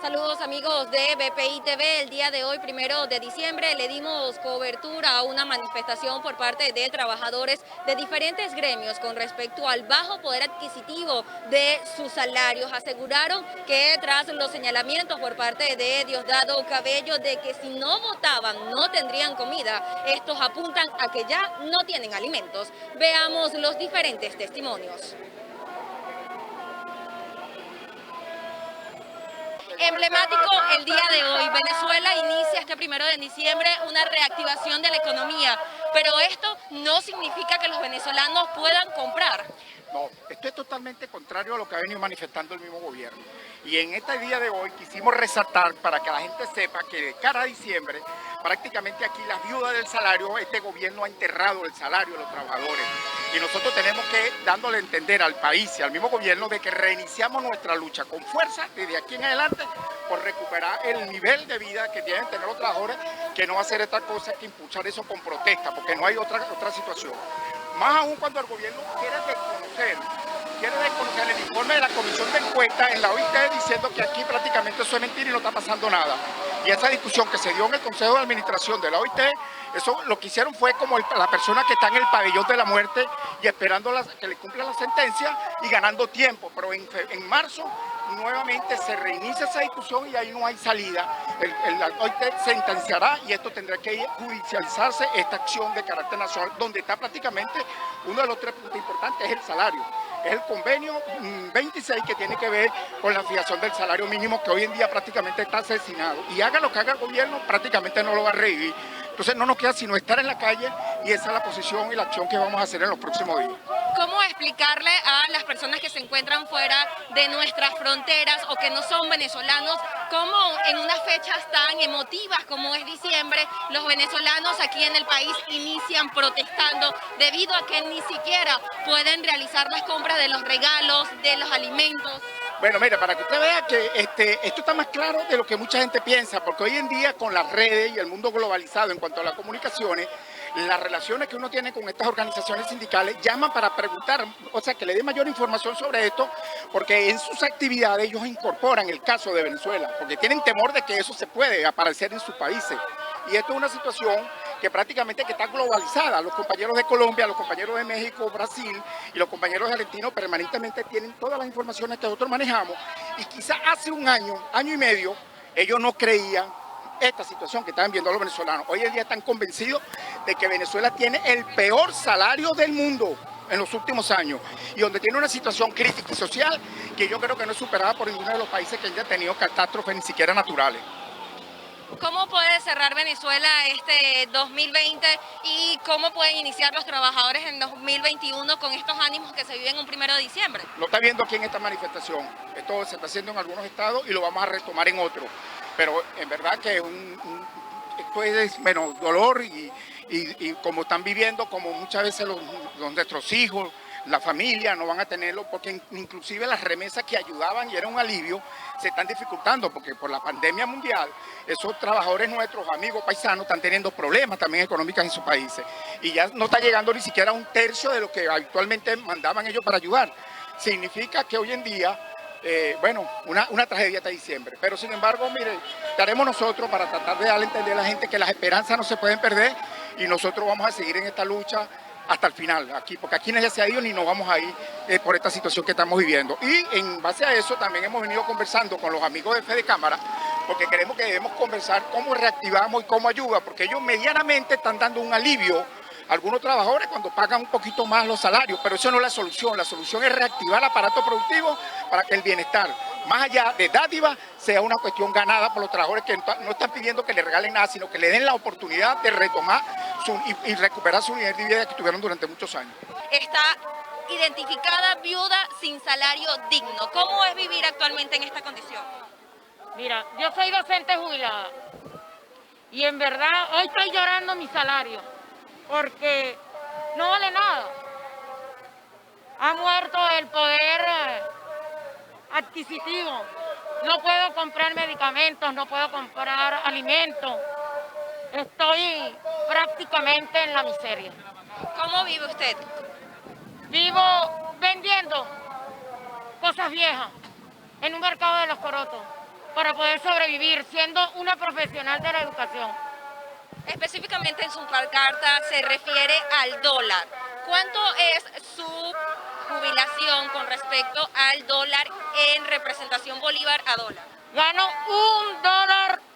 Saludos amigos de BPI TV. El día de hoy, 1 de diciembre, le dimos cobertura a una manifestación por parte de trabajadores de diferentes gremios con respecto al bajo poder adquisitivo de sus salarios. Aseguraron que tras los señalamientos por parte de Diosdado Cabello de que si no votaban no tendrían comida, estos apuntan a que ya no tienen alimentos. Veamos los diferentes testimonios. Emblemático el día de hoy. Venezuela inicia este 1 de diciembre una reactivación de la economía, pero esto no significa que los venezolanos puedan comprar. No, esto es totalmente contrario a lo que ha venido manifestando el mismo gobierno. Y en este día de hoy quisimos resaltar para que la gente sepa que de cara a diciembre, prácticamente aquí las viudas del salario, este gobierno ha enterrado el salario de los trabajadores. Y nosotros tenemos que dándole a entender al país y al mismo gobierno de que reiniciamos nuestra lucha con fuerza desde aquí en adelante por recuperar el nivel de vida que tienen que tener los trabajadores, que no va a ser esta cosa que impulsar eso con protesta, porque no hay otra situación. Más aún cuando el gobierno quiere desconocer el informe de la comisión de encuesta en la OIT diciendo que aquí prácticamente eso es mentira y no está pasando nada. Y esa discusión que se dio en el Consejo de Administración de la OIT, eso lo que hicieron fue como la persona que está en el pabellón de la muerte y esperando que le cumplan la sentencia y ganando tiempo. Pero en marzo nuevamente se reinicia esa discusión y ahí no hay salida. La OIT sentenciará y esto tendrá que judicializarse, esta acción de carácter nacional, donde está prácticamente uno de los tres puntos importantes, es el salario. Es el convenio 26 que tiene que ver con la fijación del salario mínimo, que hoy en día prácticamente está asesinado. Y haga lo que haga el gobierno, prácticamente no lo va a revivir. Entonces no nos queda sino estar en la calle y esa es la posición y la acción que vamos a hacer en los próximos días. ¿Cómo explicarle a las personas que se encuentran fuera de nuestras fronteras o que no son venezolanos cómo en unas fechas tan emotivas como es diciembre, los venezolanos aquí en el país inician protestando debido a que ni siquiera pueden realizar las compras de los regalos, de los alimentos? Bueno, mira, para que usted vea que esto está más claro de lo que mucha gente piensa, porque hoy en día con las redes y el mundo globalizado en cuanto a las comunicaciones, las relaciones que uno tiene con estas organizaciones sindicales llaman para preguntar, o sea, que le dé mayor información sobre esto, porque en sus actividades ellos incorporan el caso de Venezuela, porque tienen temor de que eso se puede aparecer en sus países. Y esto es una situación que prácticamente que está globalizada. Los compañeros de Colombia, los compañeros de México, Brasil y los compañeros de Argentina permanentemente tienen todas las informaciones que nosotros manejamos. Y quizás hace un año, año y medio, ellos no creían esta situación que estaban viendo los venezolanos. Hoy en día están convencidos de que Venezuela tiene el peor salario del mundo en los últimos años y donde tiene una situación crítica y social que yo creo que no es superada por ninguno de los países que haya tenido catástrofes ni siquiera naturales. ¿Cómo puede cerrar Venezuela este 2020 y cómo pueden iniciar los trabajadores en 2021 con estos ánimos que se viven un 1 de diciembre? Lo está viendo aquí en esta manifestación. Esto se está haciendo en algunos estados y lo vamos a retomar en otros. Pero en verdad que esto es menos dolor y como están viviendo, como muchas veces nuestros hijos, la familia no van a tenerlo, porque inclusive las remesas que ayudaban y era un alivio, se están dificultando, porque por la pandemia mundial, esos trabajadores nuestros, amigos, paisanos, están teniendo problemas también económicos en sus países. Y ya no está llegando ni siquiera a un tercio de lo que habitualmente mandaban ellos para ayudar. Significa que hoy en día, una tragedia hasta diciembre. Pero sin embargo, mire, estaremos nosotros para tratar de darle a entender a la gente que las esperanzas no se pueden perder y nosotros vamos a seguir en esta lucha hasta el final, porque aquí no se ha ido ni nos vamos a ir por esta situación que estamos viviendo. Y en base a eso también hemos venido conversando con los amigos de Fede Cámara, porque creemos que debemos conversar cómo reactivamos y cómo ayuda, porque ellos medianamente están dando un alivio a algunos trabajadores cuando pagan un poquito más los salarios, pero eso no es la solución es reactivar el aparato productivo para que el bienestar, más allá de dádiva, sea una cuestión ganada por los trabajadores que no están pidiendo que le regalen nada, sino que le den la oportunidad de retomar y recuperar su nivel de vida que tuvieron durante muchos años. Está identificada viuda sin salario digno. ¿Cómo es vivir actualmente en esta condición? Mira, yo soy docente jubilada y en verdad hoy estoy llorando mi salario porque no vale nada. Ha muerto el poder adquisitivo. No puedo comprar medicamentos, no puedo comprar alimentos. Estoy prácticamente en la miseria. ¿Cómo vive usted? Vivo vendiendo cosas viejas en un mercado de Los Corotos. para poder sobrevivir, siendo una profesional de la educación. Específicamente en su carta se refiere al dólar. ¿Cuánto es su jubilación con respecto al dólar en representación bolívar a dólar? Gano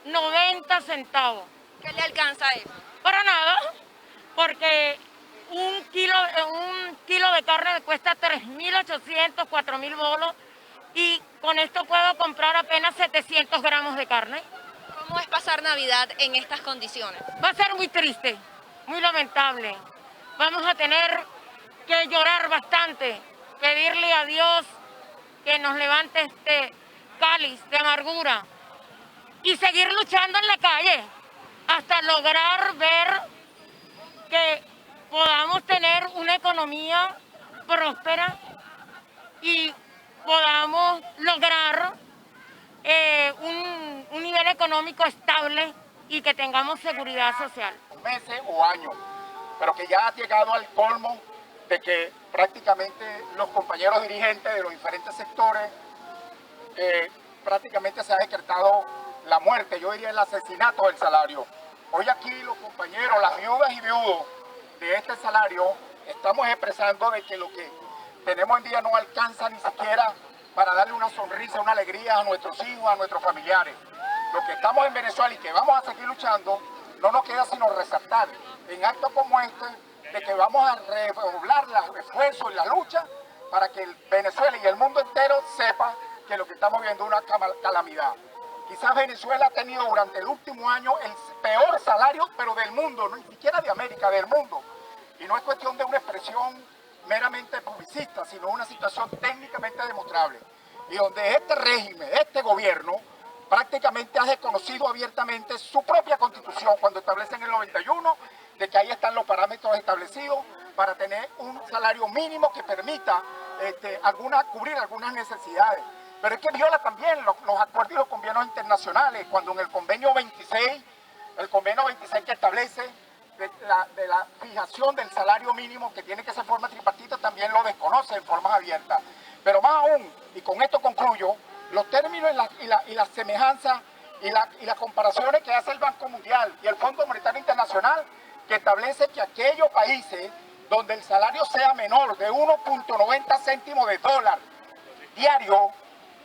$1.90. ¿Qué le alcanza eso? Para nada, porque un kilo de carne me cuesta 3.800, 4.000 bolos y con esto puedo comprar apenas 700 gramos de carne. ¿Cómo es pasar Navidad en estas condiciones? Va a ser muy triste, muy lamentable. Vamos a tener que llorar bastante, pedirle a Dios que nos levante este cáliz de amargura y seguir luchando en la calle hasta lograr ver que podamos tener una economía próspera y podamos lograr un nivel económico estable y que tengamos seguridad social. Meses o años, pero que ya ha llegado al colmo de que prácticamente los compañeros dirigentes de los diferentes sectores prácticamente se ha decretado la muerte, yo diría el asesinato del salario. Hoy aquí los compañeros, las viudas y viudos de este salario, estamos expresando de que lo que tenemos en día no alcanza ni siquiera para darle una sonrisa, una alegría a nuestros hijos, a nuestros familiares. Los que estamos en Venezuela y que vamos a seguir luchando, no nos queda sino resaltar en actos como este de que vamos a redoblar los esfuerzos y la lucha para que Venezuela y el mundo entero sepa que lo que estamos viendo es una calamidad. Quizás Venezuela ha tenido durante el último año el peor salario, pero del mundo, no ni siquiera de América, del mundo. Y no es cuestión de una expresión meramente publicista, sino una situación técnicamente demostrable. Y donde este régimen, este gobierno, prácticamente ha desconocido abiertamente su propia constitución cuando establece en el 91 de que ahí están los parámetros establecidos para tener un salario mínimo que permita cubrir algunas necesidades. Pero es que viola también los acuerdos y los convenios internacionales, cuando en el convenio 26 que establece de la fijación del salario mínimo que tiene que ser forma tripartita, también lo desconoce en forma abierta. Pero más aún, y con esto concluyo, los términos y las semejanzas y las comparaciones que hace el Banco Mundial y el Fondo Monetario Internacional, que establece que aquellos países donde el salario sea menor de 1.90 céntimos de dólar diario,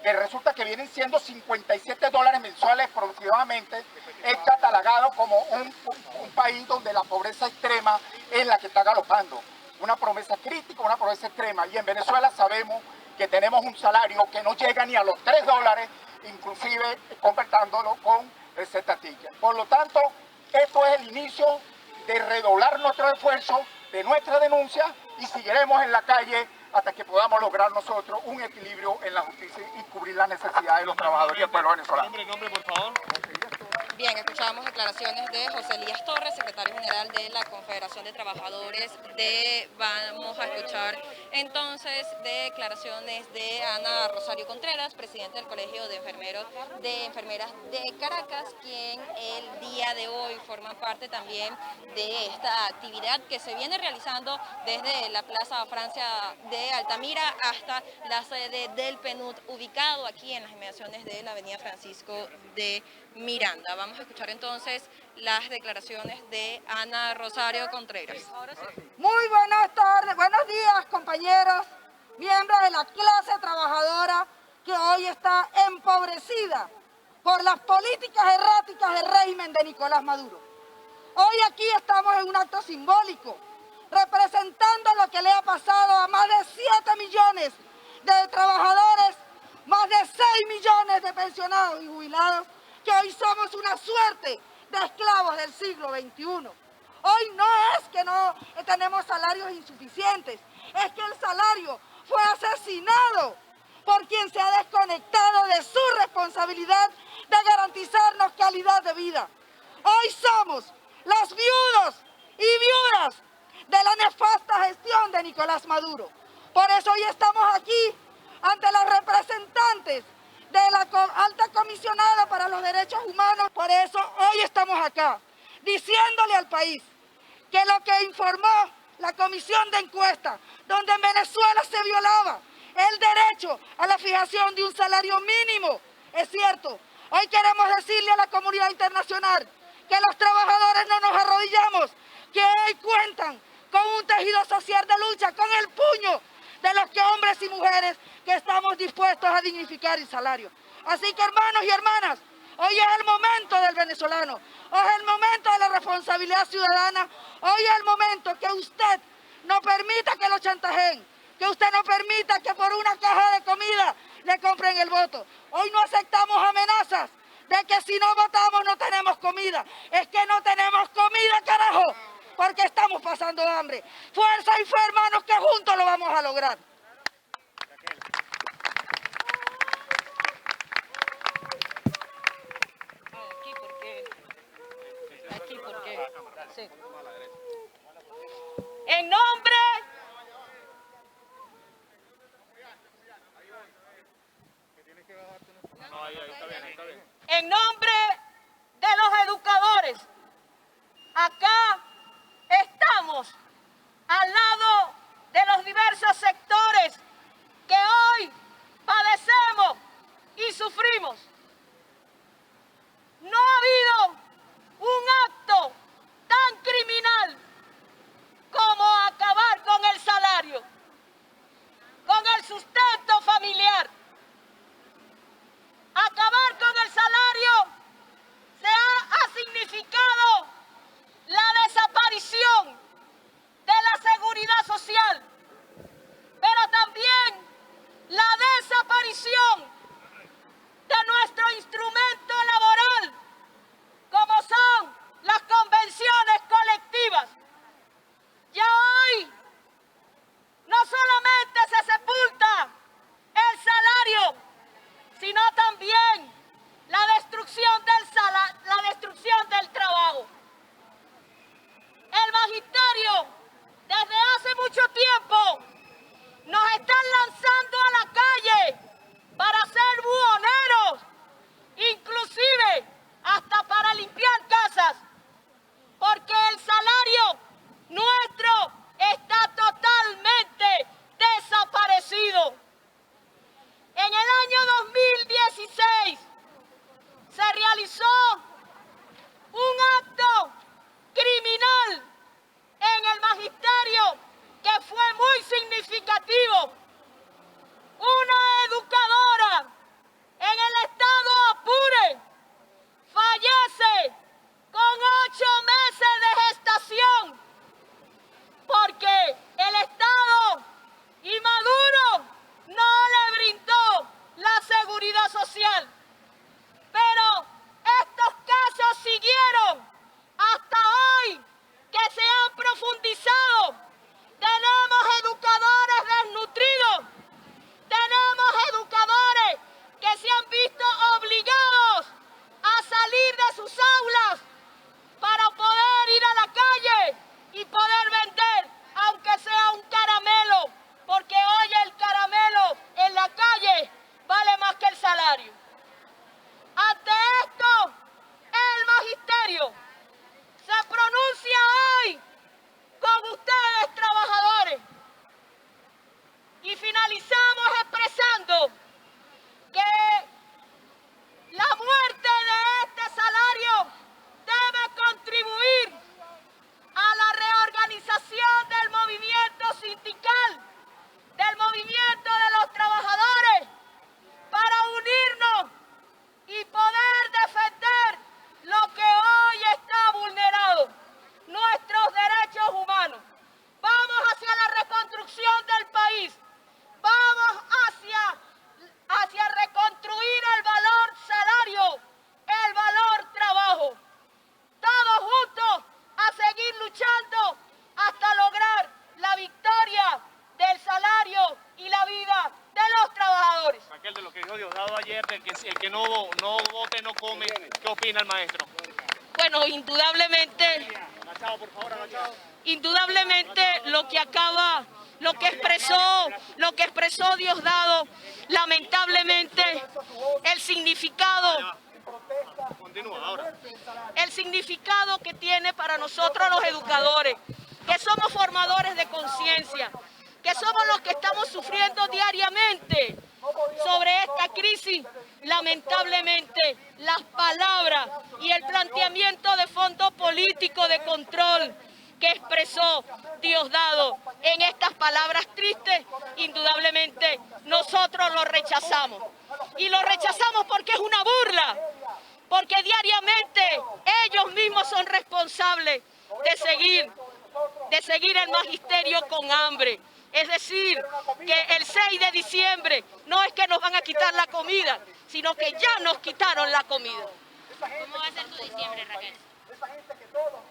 que resulta que vienen siendo $57 mensuales aproximadamente, es catalogado como un país donde la pobreza extrema es la que está galopando. Una pobreza crítica, una pobreza extrema. Y en Venezuela sabemos que tenemos un salario que no llega ni a los $3, inclusive convertándolo con el Z-Ticket. Por lo tanto, esto es el inicio de redoblar nuestro esfuerzo, de nuestra denuncia, y seguiremos en la calle hasta que podamos lograr nosotros un equilibrio en la justicia y cubrir las necesidades de los trabajadores y el pueblo venezolano. Nombre, por favor. Bien, escuchamos declaraciones de José Elías Torres, secretario general de la Confederación de Trabajadores vamos a escuchar entonces declaraciones de Ana Rosario Contreras, presidente del Colegio de Enfermeras de Caracas, quien el día de hoy forma parte también de esta actividad que se viene realizando desde la Plaza Francia de Altamira hasta la sede del PNUD, ubicado aquí en las inmediaciones de la avenida Francisco de Miranda. Vamos a escuchar entonces las declaraciones de Ana Rosario Contreras. Muy buenas tardes, buenos días compañeros, miembros de la clase trabajadora que hoy está empobrecida por las políticas erráticas del régimen de Nicolás Maduro. Hoy aquí estamos en un acto simbólico, representando lo que le ha pasado a más de 7 millones de trabajadores, más de 6 millones de pensionados y jubilados, que hoy somos una suerte de esclavos del siglo XXI. Hoy no es que no tenemos salarios insuficientes, es que el salario fue asesinado por quien se ha desconectado de su responsabilidad de garantizarnos calidad de vida. Hoy somos los viudos y viudas de la nefasta gestión de Nicolás Maduro. Por eso hoy estamos aquí ante los representantes de la alta comisionada para los derechos humanos. Por eso hoy estamos acá, diciéndole al país que lo que informó la comisión de encuesta, donde en Venezuela se violaba el derecho a la fijación de un salario mínimo, es cierto, Hoy queremos decirle a la comunidad internacional que los trabajadores no nos arrodillamos, que hoy cuentan con un tejido social de lucha, con el puño de los que hombres y mujeres que estamos dispuestos a dignificar el salario. Así que, hermanos y hermanas, hoy es el momento del venezolano, hoy es el momento de la responsabilidad ciudadana, hoy es el momento que usted no permita que lo chantajeen, que usted no permita que por una caja de comida le compren el voto. Hoy no aceptamos amenazas de que si no votamos no tenemos comida. Es que no tenemos comida, carajo, porque estamos pasando hambre. Fuerza y fe, hermanos, que juntos lo vamos a lograr. Aquí porque sí. En nombre de los educadores, acá estamos al lado de los diversos sectores que hoy padecemos y sufrimos. No ha habido un acto tan criminal como acabar con el salario, con el sustento familiar. Acabar con el salario ha significado la desaparición de la seguridad social, pero también la desaparición de nuestro instrumento laboral, como son las convenciones colectivas. Ya hoy no solamente se sepulta el salario, sino también la destrucción del trabajo. El magisterio, desde hace mucho tiempo, nos están lanzando a la calle para ser buhoneros, inclusive hasta para limpiar casas, porque el salario nuestro está totalmente desaparecido. En el año 2016 se realizó un acto criminal en el magisterio que fue muy significativo. Una educadora en el estado Apure fallece con 8 meses de gestación porque el Estado y Maduro no le brindó la seguridad social. Pero estos casos siguieron hasta hoy, que se han profundizado. Tenemos educadores desnutridos, tenemos educadores que se han visto obligados a salir de sus aulas para poder ir a la calle y poder vender, aunque sea un caramelo, porque hoy el caramelo en la calle vale más que el salario. Ante esto, el magisterio se pronuncia hoy con ustedes, trabajadores, y finalizamos expresando que la muerte de este salario debe contribuir a la reorganización del movimiento sindical, del movimiento de los trabajadores, para unirnos y poder defender lo que hoy está vulnerado, nuestros derechos humanos. Vamos hacia la reconstrucción del país, vamos hacia reconstruir el valor salario, el valor trabajo. Todos juntos a seguir luchando hasta lograr la victoria del salario y la vida de los trabajadores. Raquel, de lo que dijo Diosdado ayer, de que el que no vote no come, ¿qué opina el maestro? Bueno, indudablemente lo que expresó Diosdado, lamentablemente el significado que tiene para nosotros los educadores, que somos formadores de conciencia, que somos los que estamos sufriendo diariamente sobre esta crisis, lamentablemente las palabras y el planteamiento de fondo político de control que expresó Diosdado en estas palabras tristes, indudablemente nosotros lo rechazamos. Y lo rechazamos porque es una burla, porque diariamente ellos mismos son responsables de seguir el magisterio con hambre. Es decir, que el 6 de diciembre no es que nos van a quitar la comida, sino que ya nos quitaron la comida. ¿Cómo va a ser tu diciembre, Raquel?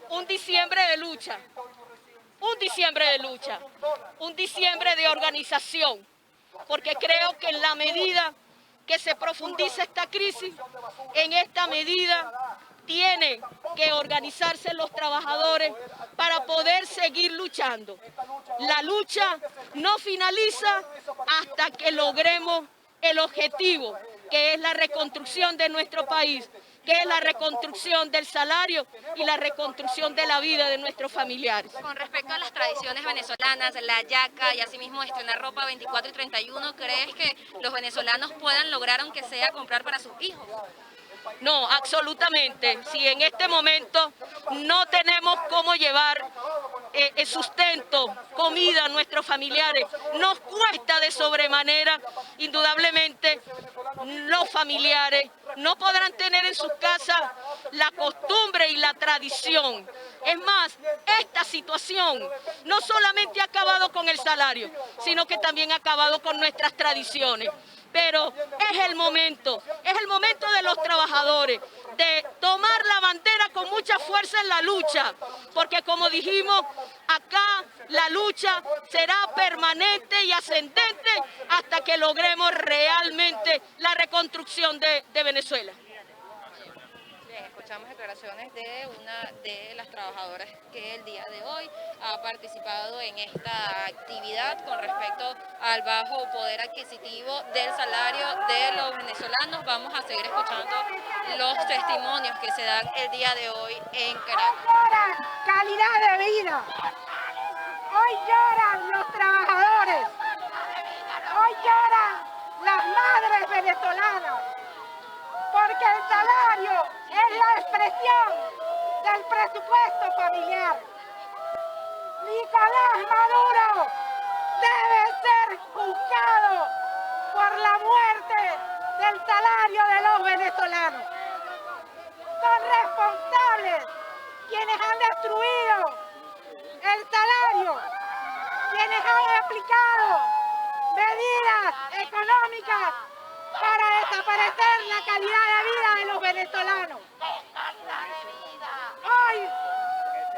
Un diciembre de lucha, un diciembre de lucha, un diciembre de organización, porque creo que en la medida que se profundiza esta crisis, en esta medida tienen que organizarse los trabajadores para poder seguir luchando. La lucha no finaliza hasta que logremos el objetivo, que es la reconstrucción de nuestro país, que es la reconstrucción del salario y la reconstrucción de la vida de nuestros familiares. Con respecto a las tradiciones venezolanas, la yaca y asimismo estrenar ropa 24 y 31, ¿crees que los venezolanos puedan lograr, aunque sea, comprar para sus hijos? No, absolutamente. Si en este momento no tenemos cómo llevar el sustento, comida a nuestros familiares, nos cuesta de sobremanera, indudablemente los familiares no podrán tener en sus casas la costumbre y la tradición. Es más, esta situación no solamente ha acabado con el salario, sino que también ha acabado con nuestras tradiciones. Pero es el momento de los trabajadores de tomar la bandera con mucha fuerza en la lucha, porque como dijimos, acá la lucha será permanente y ascendente hasta que logremos realmente la reconstrucción de Venezuela. Bien, escuchamos declaraciones de una de las trabajadoras que el día de hoy ha participado en esta actividad con respecto al bajo poder adquisitivo del salario de los venezolanos. Vamos a seguir escuchando los testimonios que se dan el día de hoy en Caracas. Hoy lloran calidad de vida. Hoy lloran los trabajadores. Hoy lloran las madres venezolanas. Porque el salario es la expresión del presupuesto familiar. Nicolás Maduro debe ser juzgado por la muerte del salario de los venezolanos. Son responsables quienes han destruido el salario, quienes han aplicado medidas económicas para desaparecer la calidad de vida de los venezolanos. Hoy,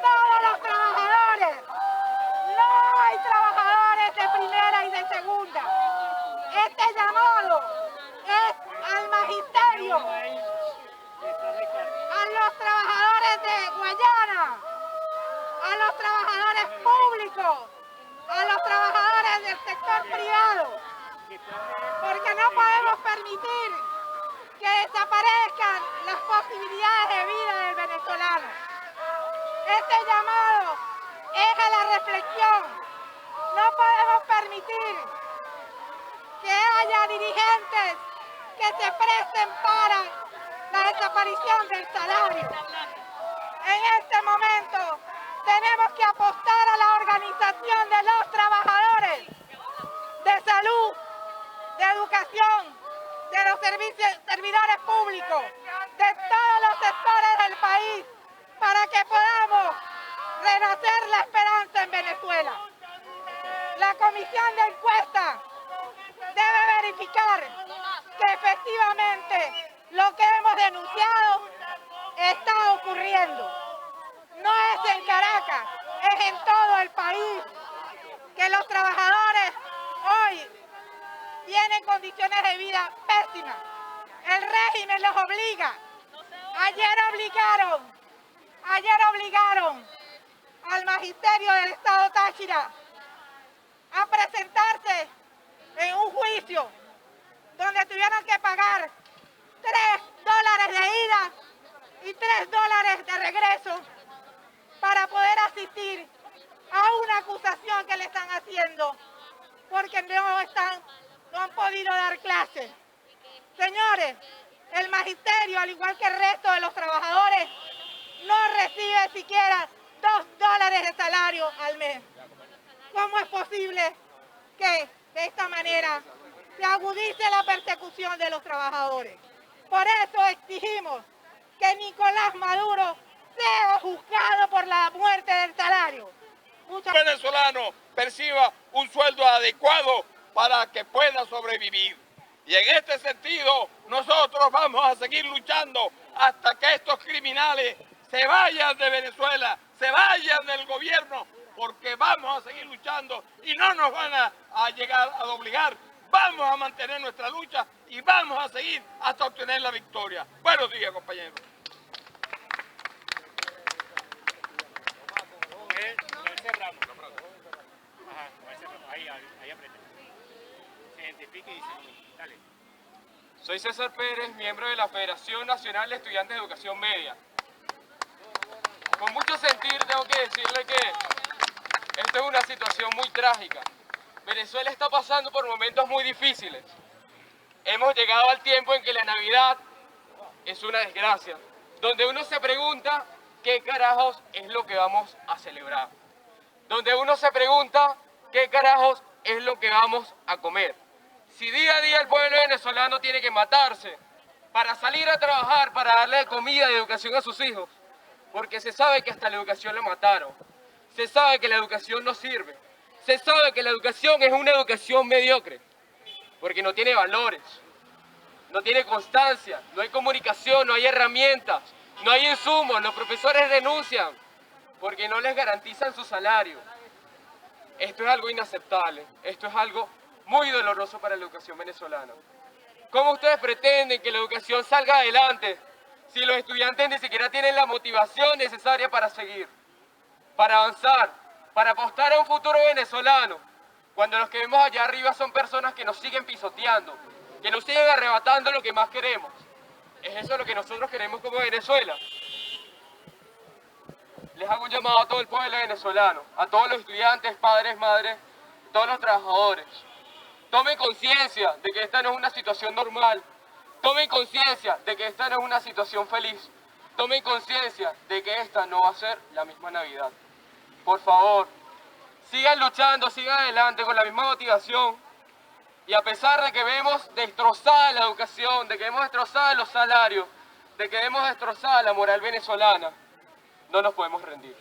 todos los trabajadores, no hay trabajadores de primera y de segunda. Este llamado es al magisterio, a los trabajadores de Guayana, a los trabajadores públicos, a los trabajadores del sector privado, porque no podemos permitir que desaparezcan las posibilidades de vida del venezolano. Este llamado es a la reflexión. No podemos permitir que haya dirigentes que se presten para la desaparición del salario. En este momento tenemos que apostar a la organización de los trabajadores de salud, de educación, de los servidores públicos, de todos los sectores del país, para que podamos renacer la esperanza en Venezuela. La comisión de encuesta debe verificar que efectivamente lo que hemos denunciado está ocurriendo. No es en Caracas, es en todo el país, que los trabajadores hoy tienen condiciones de vida pésimas. El régimen los obliga. Ayer obligaron al magisterio del Estado Táchira a presentarse en un juicio donde tuvieron que pagar $3 de ida y $3 de regreso para poder asistir a una acusación que le están haciendo porque no están no han podido dar clases. Señores, el magisterio, al igual que el resto de los trabajadores, no recibe siquiera $2 de salario al mes. ¿Cómo es posible que de esta manera se agudice la persecución de los trabajadores? Por eso exigimos que Nicolás Maduro sea juzgado por la muerte del salario. Venezolano perciba un sueldo adecuado para que pueda sobrevivir. Y en este sentido, nosotros vamos a seguir luchando hasta que estos criminales se vayan de Venezuela, se vayan del gobierno, porque vamos a seguir luchando y no nos van a llegar a obligar. Vamos a mantener nuestra lucha y vamos a seguir hasta obtener la victoria. Buenos días, compañeros. Soy César Pérez, miembro de la Federación Nacional de Estudiantes de Educación Media. Con mucho sentir tengo que decirle que esto es una situación muy trágica. Venezuela está pasando por momentos muy difíciles. Hemos llegado al tiempo en que la Navidad es una desgracia, donde uno se pregunta qué carajos es lo que vamos a celebrar, donde uno se pregunta qué carajos es lo que vamos a comer. Si día a día el pueblo venezolano tiene que matarse para salir a trabajar, para darle comida y educación a sus hijos, porque se sabe que hasta la educación la mataron, se sabe que la educación no sirve, se sabe que la educación es una educación mediocre, porque no tiene valores, no tiene constancia, no hay comunicación, no hay herramientas, no hay insumos, los profesores renuncian porque no les garantizan su salario. Esto es algo inaceptable, esto es algo muy doloroso para la educación venezolana. ¿Cómo ustedes pretenden que la educación salga adelante si los estudiantes ni siquiera tienen la motivación necesaria para seguir, para avanzar, para apostar a un futuro venezolano, cuando los que vemos allá arriba son personas que nos siguen pisoteando, que nos siguen arrebatando lo que más queremos? ¿Es eso lo que nosotros queremos como Venezuela? Les hago un llamado a todo el pueblo venezolano, a todos los estudiantes, padres, madres, todos los trabajadores. Tomen conciencia de que esta no es una situación normal. Tomen conciencia de que esta no es una situación feliz. Tomen conciencia de que esta no va a ser la misma Navidad. Por favor, sigan luchando, sigan adelante con la misma motivación. Y a pesar de que vemos destrozada la educación, de que vemos destrozada los salarios, de que vemos destrozada la moral venezolana, no nos podemos rendir.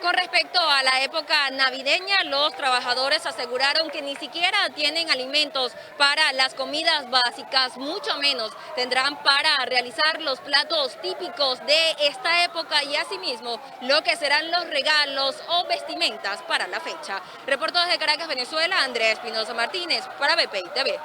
Con respecto a la época navideña, los trabajadores aseguraron que ni siquiera tienen alimentos para las comidas básicas, mucho menos tendrán para realizar los platos típicos de esta época y asimismo lo que serán los regalos o vestimentas para la fecha. Reportó desde Caracas, Venezuela, Andrea Espinosa Martínez para BPI TV.